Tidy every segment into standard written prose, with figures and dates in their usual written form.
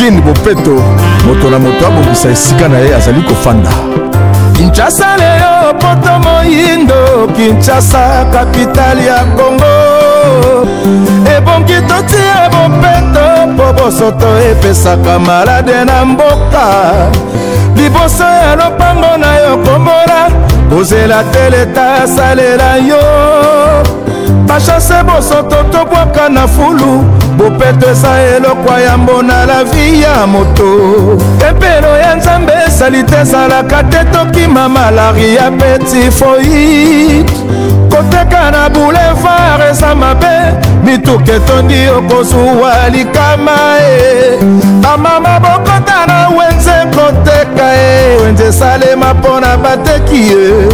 Kin Bopeto moto na moto abongisa esika na ye azali kofanda. Kinshasa leo poto moyindo, Kinshasa capitale ya Congo. Ebongi totia Bopeto po bosoto epesaka malade na mboka. Liboso ya lopango na yo kombola, ozela teleta salela yo. Bachase bosoto tobwaka na fulu, Bopeto eza elokwa ya mbona la vie ya moto. Tempelo ya Nzambe esali te ezalaka te tokima malaria petit foyi. Koteka na boulevard eza mabe, mituke tondi okozuwa likama e. Bamama bokota na wenze koteka e, wenze salema mpona bateki e.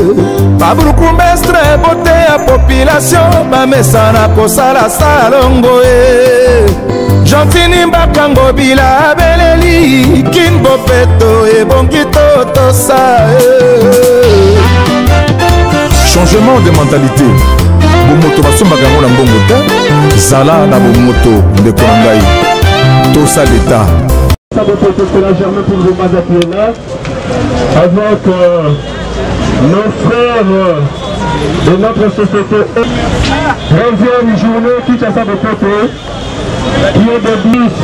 Babulukumestre bote ya population, bamesana kosala salongo e. Gentini mbakango bila beleli, Kin Bopeto ebongi totosa e. Changement de mentalité. Bomoto basombaka yango na mbongo te, zala na bomoto ndeko na ngai tosa l'État. C'est la Germain pour vous m'adapter là avec nos frères de notre société. 13e journée Kinshasa Bopeto qui est de Miss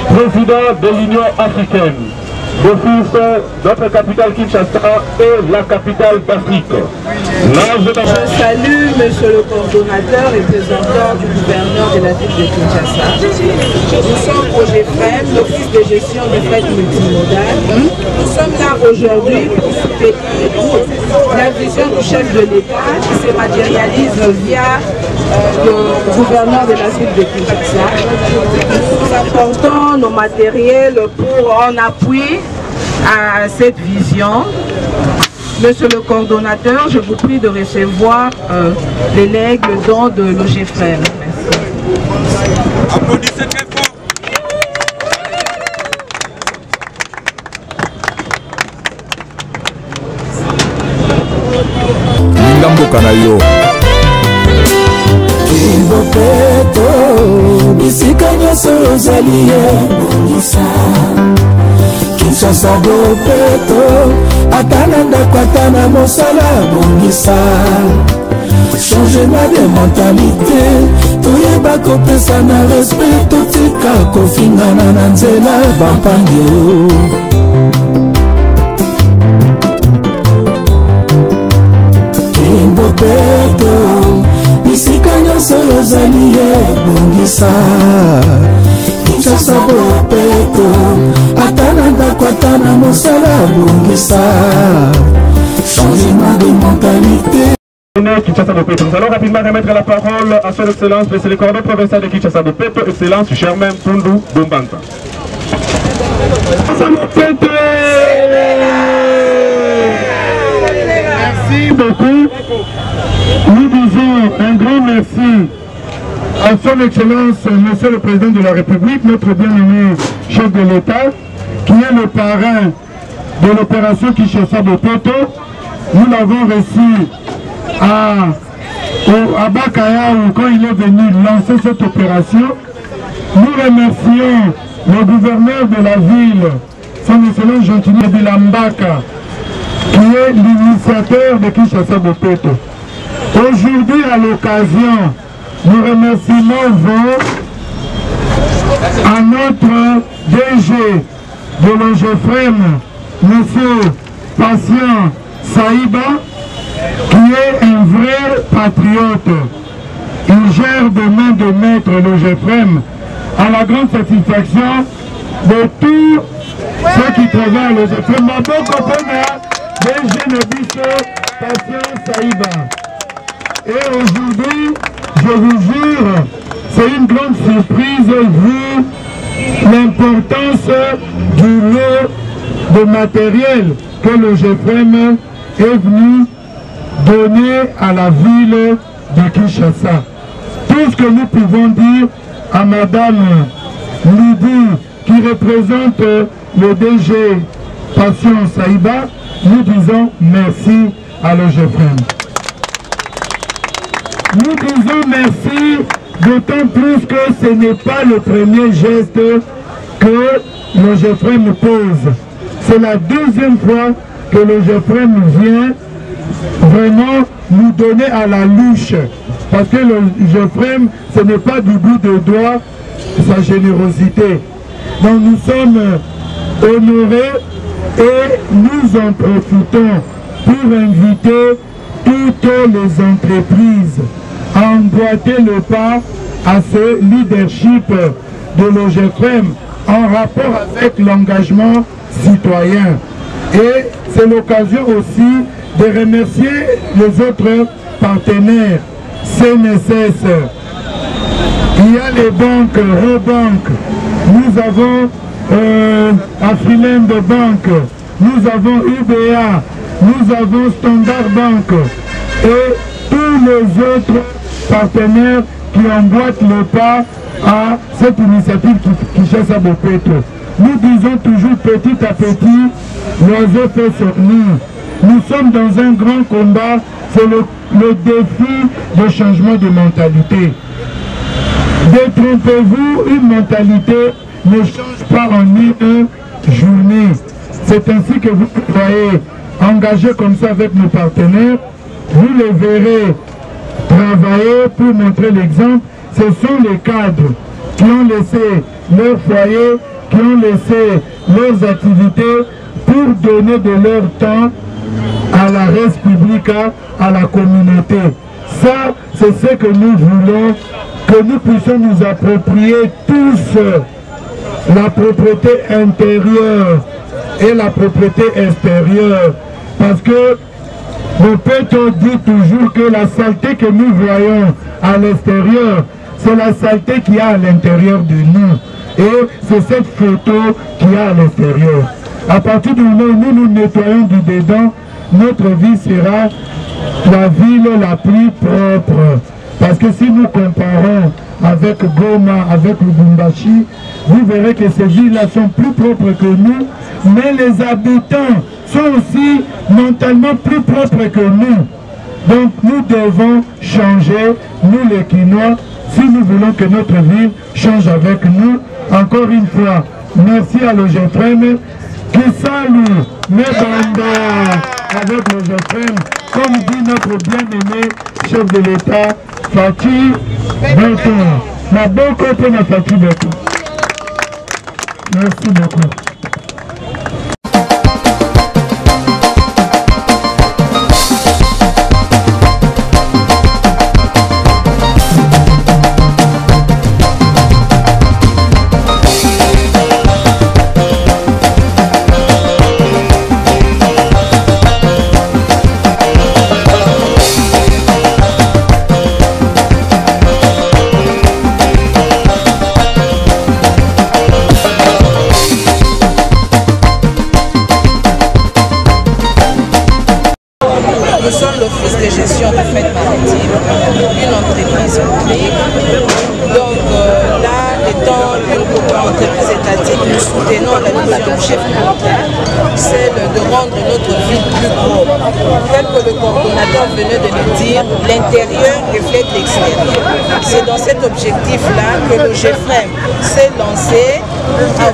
président de l'Union africaine. D'office, notre capitale Kinshasa est la capitale d'Afrique. Je salue monsieur le coordonnateur et représentant du gouverneur de la ville de Kinshasa. Nous sommes au GFREM, l'office de gestion du fret multimodal. Nous sommes là aujourd'hui pour soutenir la vision du chef de l'État qui se matérialise via le gouverneur de la ville de Kinshasa. Nous apportons nos matériels en appui à cette vision. Monsieur le coordonnateur, je vous prie de recevoir les legs, le don de l'OGFREM. Merci. Applaudissez très fort. Lingamboka na yo. Kin Bopeto, bisika nyonso ozali ebongisa. Kinshasa Bopeto, ata na ndako ata na mosala bongisa. Changement de mentalité, toyeba kopesa na respect, totika kofingana na nzela bampangi o. Kin Bopeto, bisika nyonso ozali ebongisa. Kinshasa Bopeto, ata na ndako ata na mosala bongisa. Changement de mentalité. Kinshasa Bopeto. Nous allons rapidement remettre la parole à son excellence, monsieur le coordonnateur provincial de Kinshasa Bopeto, excellence Germain Pundu Bombanta. Merci beaucoup. Nous disons un grand merci à son excellence, monsieur le président de la République, notre bien-aimé chef de l'État, qui est le parrain de l'opération Kinshasa Bopeto. Nous l'avons reçu à Bakayaou quand il est venu lancer cette opération. Nous remercions le gouverneur de la ville, son excellence Gentini Bilambaka, qui est l'initiateur de Kinshasa Bopeto. Aujourd'hui, à l'occasion, nous remercions à notre DG de l'OGFREM, M. Patient Saïba, qui est un vrai patriote. Il gère de main de maître l'OGFREM à la grande satisfaction de tous ceux qui travaillent à l'OGFREM. Ma bonne compagnie, DG Nebiso Patient Saïba. Et aujourd'hui, je vous jure, c'est une grande surprise vu l'importance du lot de matériel que le GFREM est venu donner à la ville de Kinshasa. Tout ce que nous pouvons dire à Madame Lydie, qui représente le DG Patient Saïba, nous disons merci à le GFREM. Nous disons merci, d'autant plus que ce n'est pas le premier geste l'OGEFREM pose. C'est la deuxième fois que l'OGEFREM vient vraiment nous donner à la louche. Parce que l'OGEFREM, ce n'est pas du bout de doigt sa générosité. Donc nous sommes honorés et nous en profitons pour inviter toutes les entreprises à emboîter le pas à ce leadership de l'OGEFREM en rapport avec l'engagement citoyen. Et c'est l'occasion aussi de remercier les autres partenaires, CNSS. Il y a les banques, Rebank, nous avons Afriland Bank, nous avons UBA, nous avons Standard Bank et tous les autres partenaires qui emboîtent le pas à cette initiative Kinshasa Bopeto. Nous disons toujours petit à petit, l'oiseau fait sur nous. Nous sommes dans un grand combat, c'est le défi de changement de mentalité. Détrompez-vous, une mentalité ne change pas en une journée. C'est ainsi que vous voyez, engagés comme ça avec nos partenaires, vous les verrez travailler pour montrer l'exemple. Ce sont les cadres qui ont laissé leur foyer, qui ont laissé leurs activités pour donner de leur temps à la res publica, à la communauté. Ça, c'est ce que nous voulons, que nous puissions nous approprier tous la propriété intérieure et la propriété extérieure. Parce que Bopeto dit toujours que la saleté que nous voyons à l'extérieur, c'est la saleté qu'il y a à l'intérieur de nous. Et c'est cette photo qu'il y a à l'extérieur. À partir du moment où nous nous nettoyons du dedans, notre vie sera la ville la plus propre. Parce que si nous comparons avec Goma, avec Lubumbashi, vous verrez que ces villes-là sont plus propres que nous, mais les habitants sont aussi mentalement plus propres que nous. Donc nous devons changer, nous les Kinois, si nous voulons que notre ville change avec nous. Encore une fois, merci à l'OGEFREM qui salue mes bandas avec l'OGEFREM, comme dit notre bien-aimé chef de l'État, Fatou Beton. Ma bonne copine à Fatou Beton. Merci beaucoup. Nous sommes l'Office de gestion de fête maritime, une entreprise publique. Donc là, étant une entreprise étatique, nous soutenons la mission du chef militaire, celle de rendre notre ville plus propre. Tel que le coordonnateur venait de le dire, l'intérieur reflète l'extérieur. C'est dans cet objectif-là que le GFREM s'est lancé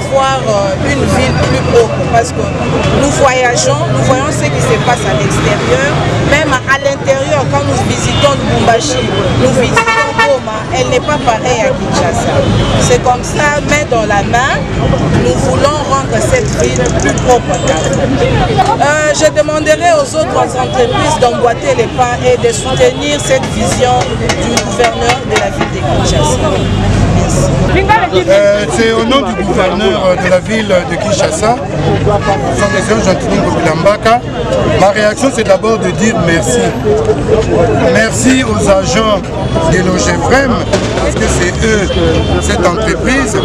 pour avoir une ville plus propre. Parce que nous voyageons, nous voyons ce qui se passe à l'extérieur, même à l'intérieur, quand nous visitons Lubumbashi, nous visitons Goma, elle n'est pas pareille à Kinshasa. C'est comme ça, main dans la main, nous voulons rendre cette ville plus propre qu'avant. Je demanderai aux autres entreprises d'emboîter les pas et de soutenir cette vision du gouverneur de la ville de Kinshasa. C'est au nom du gouverneur de la ville de Kinshasa, son excellence Jean-Claude Ngobilambaka. Ma réaction, c'est d'abord de dire merci. Merci aux agents de l'OGEFREM, parce que c'est eux, cette entreprise.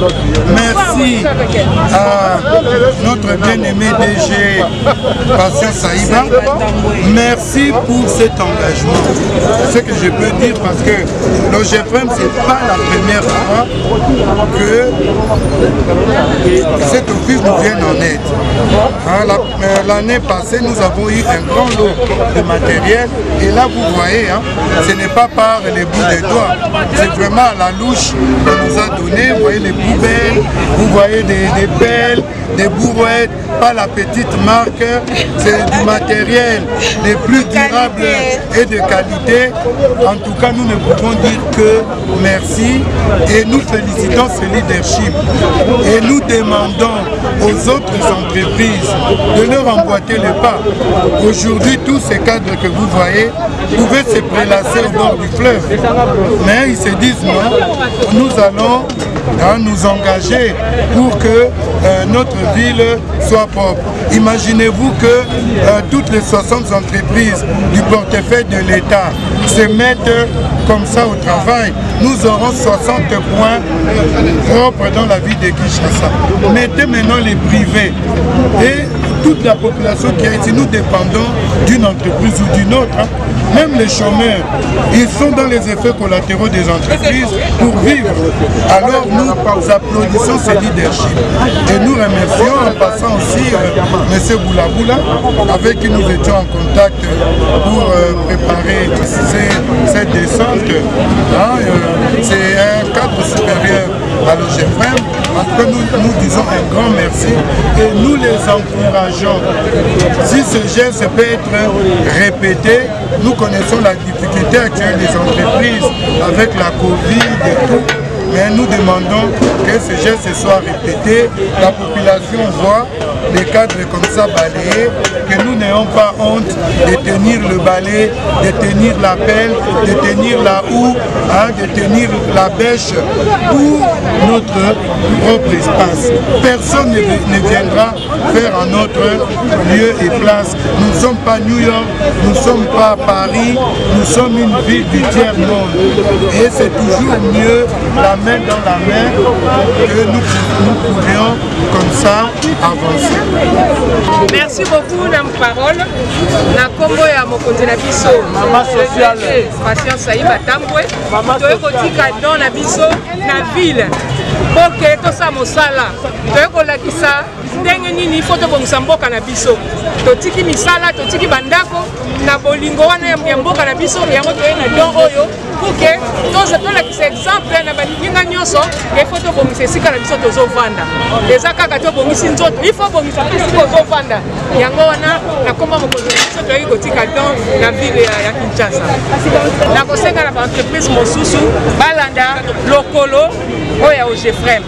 Merci à notre bien-aimé DG Patient Saïba. Merci pour cet engagement. C'est ce que je peux dire, parce que l'OGEFREM, ce n'est pas la première fois que cet office nous vienne en aide. L'année passée, nous avons eu un grand lot de matériel et là, vous voyez, ce n'est pas par les bouts des doigts, c'est vraiment à la louche qu'on nous a donné. Vous voyez les poubelles, vous voyez des pelles, des bourrettes, pas la petite marque, c'est du matériel les plus durables et de qualité. En tout cas, nous ne pouvons dire que merci et nous félicitons ce leadership et nous demandons aux autres entreprises de leur emboîter le pas. Aujourd'hui, tous ces cadres que vous voyez pouvaient se prélasser au bord du fleuve, mais ils se disent non, nous allons nous engager pour que notre ville soit propre. Imaginez-vous que toutes les 60 entreprises du portefeuille de l'État se mettent comme ça au travail. Nous aurons 60 points propres dans la ville de Kinshasa. Mettez maintenant les privés et toute la population qui est ici. Nous dépendons d'une entreprise ou d'une autre. Même les chômeurs, ils sont dans les effets collatéraux des entreprises pour vivre. Alors nous applaudissons ce leadership. Et nous remercions en passant aussi M. Boulaboula, avec qui nous étions en contact pour préparer cette descente. C'est un cadre supérieur à l'OGFM. En tout cas, nous disons un grand merci et nous les encourageons. Si ce geste peut être répété, nous connaissons la difficulté actuelle des entreprises avec la Covid et tout, mais nous demandons que ce geste soit répété. La population voit les cadres comme ça balayés, que nous n'ayons pas honte de tenir le balai, de tenir la pelle, de tenir la houe, de tenir la bêche pour notre propre espace. Personne ne viendra faire un autre lieu et place. Nous ne sommes pas New York, nous ne sommes pas Paris, nous sommes une ville du tiers-monde. Et c'est toujours mieux la main dans la main que nous pourrions comme ça avancer. Merci beaucoup na parole na kombo ya mokonzi na biso mama sociale Patience Saïba Tambwe toye kotika don na biso na ville poke tosa mosala toye kolakisa ndenge nini faut tobongisa mboka na biso totiki misala totiki bandako na bolingo wana ya mboka na biso yango toye na don oyo poke tolakisa exemple na baninga nyonso il faut tobongisa esika na biso tozovanda eza kaka tobongisi nzoto il faut bongisa esika tozovanda yango wana na komba mokonzi na biso toyei kotika don na ville ya Kinshasa na kosenga na baentreprise mosusu balanda lokolo oyo ya OGFM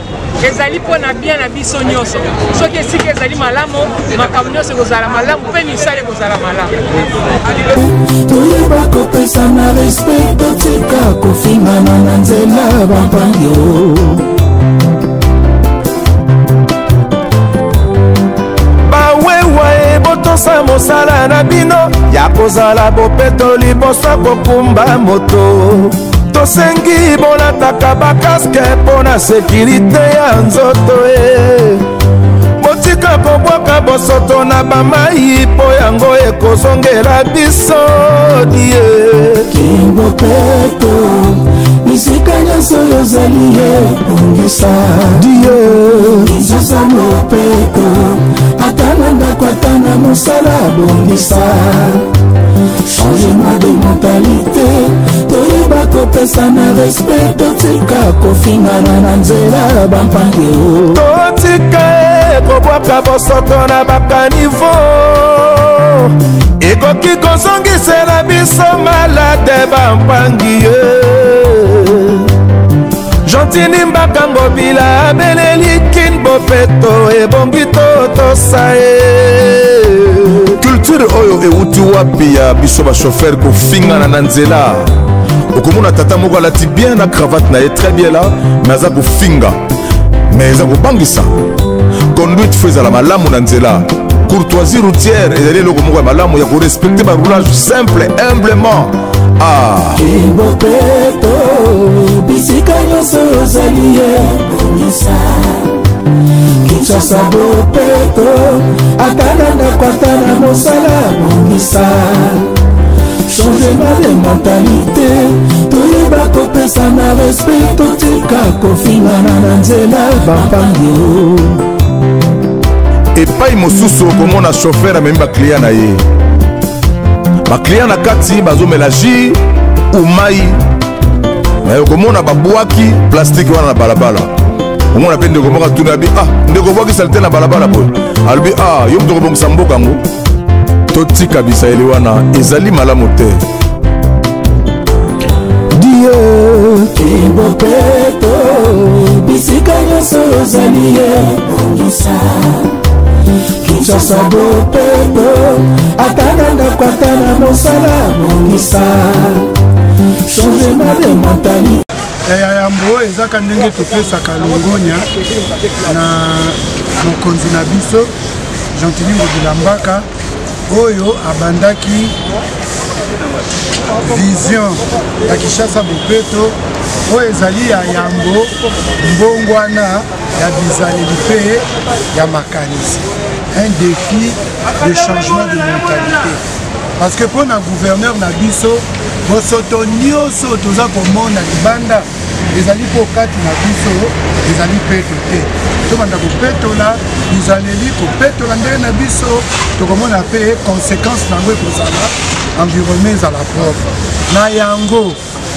ezali mpona bien na biso nyonso soki esika ezali malamu makambo nyonso ekozala malamu mpe misala ekozala malamu toyeba kopesa na respect totika kofingana na nzela bampangi bawewa ebotosa mosala na bino ya kozala bopeto liboso kokumba moto tosengi bolataka bakaske mpona sekirite ya nzoto botika kobwaka bosoto na bamai mpo yango ekozongela biso die kimbopeto bisika nyonso yozali ebongisa die izosa mopeto ata na ndako ata na mosala bongisa changement de mentalité toyeba kopesa na respect totika kofingana na nzela bampangi totika kobwaka bosoto na bakanivo ekoki kozongisela biso malade bampangi Gentini mbakango bila abeleli kin bopeto ebongi totosa culture oyo euti wapi ya biso ba chauffeur kofingana na nzela okomona tata moko alati bien na cravate na ye très bien là mais aza kofinga mais eza kobangisa conduite fo ezala malamu na nzela courtoisie routière ezali eloko moko ya malamu ya korespecte baroulage simple humblement bopeto bisika nyonso ozali ebongisa Kinshasa bopeto ata na kwata na mosala bongisa changement de mentalité bakopesa na respect totika kofingana na nzela bapangi epai mosusu okomona chauffeur amemi baklia na ye baklia na kati bazomela jus ou mai me okomona babwaki plastike wana na balabala omona mpe ndeko moko atuni abi ndeko obwakisa te na balabala boye alobi yo moto okobongisa mboka yango totika bisaeli wana ezali malamu te Dieu kibopeto bisika nyonso ozali ye bongisa Kinshasa bopeto atana ndako atana mosala bongisa changement de mentalité yambo ezaka ndenge topesaka longonya na mokonzi na biso Jean-Tini Ngobila-Mbaka oyo abandaki vision ya Kinshasa bopeto oyo ezali ya yambo mbongwana ya bizaleli mpe ya makanisi un défi de changement de mentalité parce que pour na gouverneur na biso bosoto nyonso toza komona libanda ezali mpo kati na biso ezali peto te tobanda kopetola bizaleli kopetola ndenge na biso tokomona mpe conséquence nango ekozala environnement ezala propre na yango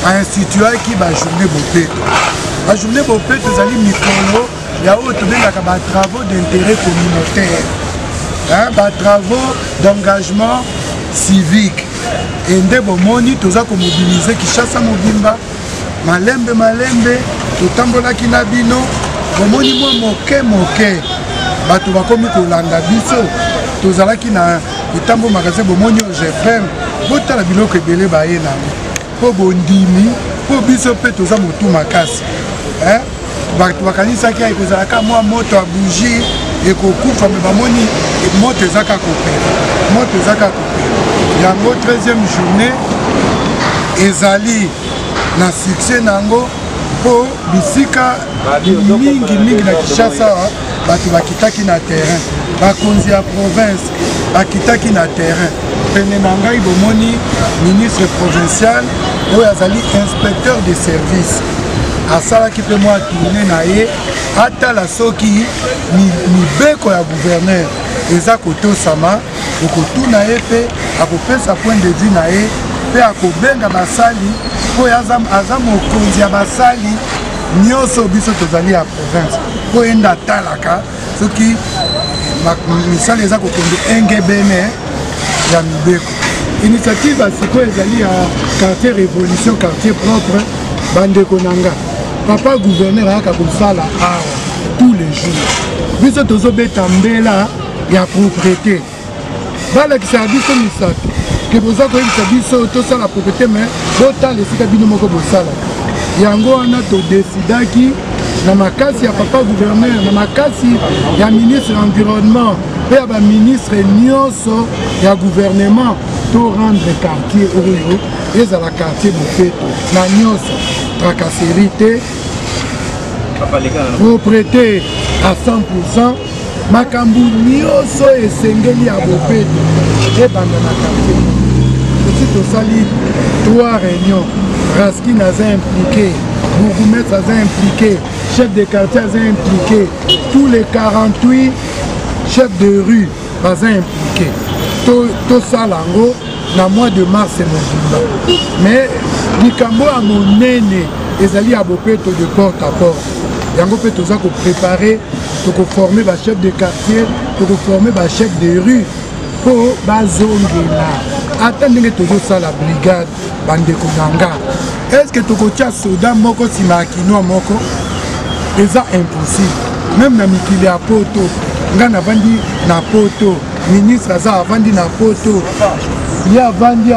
ainstituaki bajournée bopeto bajournée bopeto ezali mikolo ya oyo tobengaka batravaux d'intérêt communautaire batravaux d'engagement civique et nde bomoni toza komobilize Kinshasa mobimba malembe totambolaki na bino bomoni mwa moke bato bakomi kolanda biso tozalaki na etambo magasin bomoni o GFM botala biloko ebele baye nango mpo bondimi mpo biso mpe toza motu makasi bato bakanisaki ekozalaka mwa moto ya bougie ekokufa me bamoni moto ezaka kopela yango 13e journée ezali na succès nango mpo bisika mingi na Kinshasa bato bakitaki na terrain bakonzi ya province bakitaki na terrain pene na ngai bomoni ministre provincial oyo azali inspecteur de service asalaki mpe mwa tourne na ye atala soki mibeko ya gouverneur eza kotosama okotuna ye mpe akopesa point de vue na ye mpe akobenga basali mpo aza mokonzi ya basali nyonso biso tozali ya province mpo yenda atalaka soki misala eza kokende engebene ya mibeko initiative asikoyo ezali ya quartier révolution quartier propre bandeko na nga papa gouverneur ayaka kosala awa tous les jours biso tozobeta mbela ya propriété balakisaka biso misato ke boza koyebisa biso tosala propriété me botala esika bino moko bosalaka yango wana todesidaki na makasi ya papa gouverneur na makasi ya ministre environnement mpe ya baministre nyonso ya gouvernement to rendre quartier oyo ezala quartier bopeto na nyonso tracasserie te propriété à 100%. Makambu nyonso esengeli ya bopeto ebanda na quartier. Aussi tosali 3 réunions. Raskin aza impliqué, bourgmestre aza impliqué, chef de quartier aza impliqué, tous les 48 chefs de rue aza impliqué. Tosala ngo na mois de mars mobimba. Mais likambo ya monene ezali ya bopeto de porte à porte. Yango pe toza ko préparer, toko former ba chef de quartier, toko former ba chef de rue pour bazongela. Attendez tozo sala brigade bandeko nanga. Est-ce que toko tia soda moko sima kino moko? Eza impossible. Même na mikili ya poto, nga na vandi na poto, ministre aza avandi na poto. Ya vandi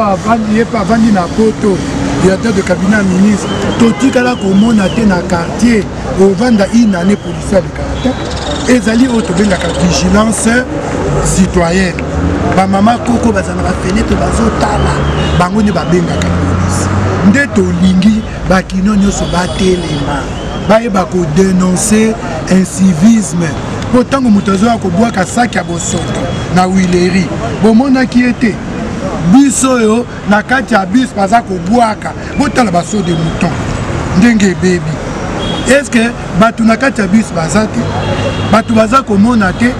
yepa vandi na poto. Directeur de cabinet ministre, totikala komona te na quartier au vanda une année policière de caractère ezali otobengaka vigilance citoyenne ba mama koko bazana fenêtre bazotala bango ne babengaka police nde tolingi bakino nyonso batelema bayeba ko dénoncer incivisme potango mutozo akobwaka saki ya bosoto na wileri bomona ki ete biso na kati ya bus baza kobwaka botala baso de mouton ndenge baby. Est-ce que bato na kati ya bus baza te bato baza komona te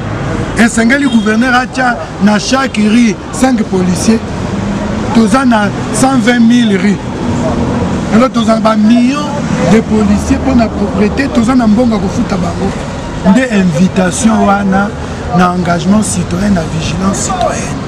esengeli gouverneur atia na chaque rue 5 policiers toza na 120 000 rues. Alors toza ba millions de policiers pour la propriété toza na mbonga kofuta bango. Nde invitation wana na engagement citoyen na vigilance citoyenne.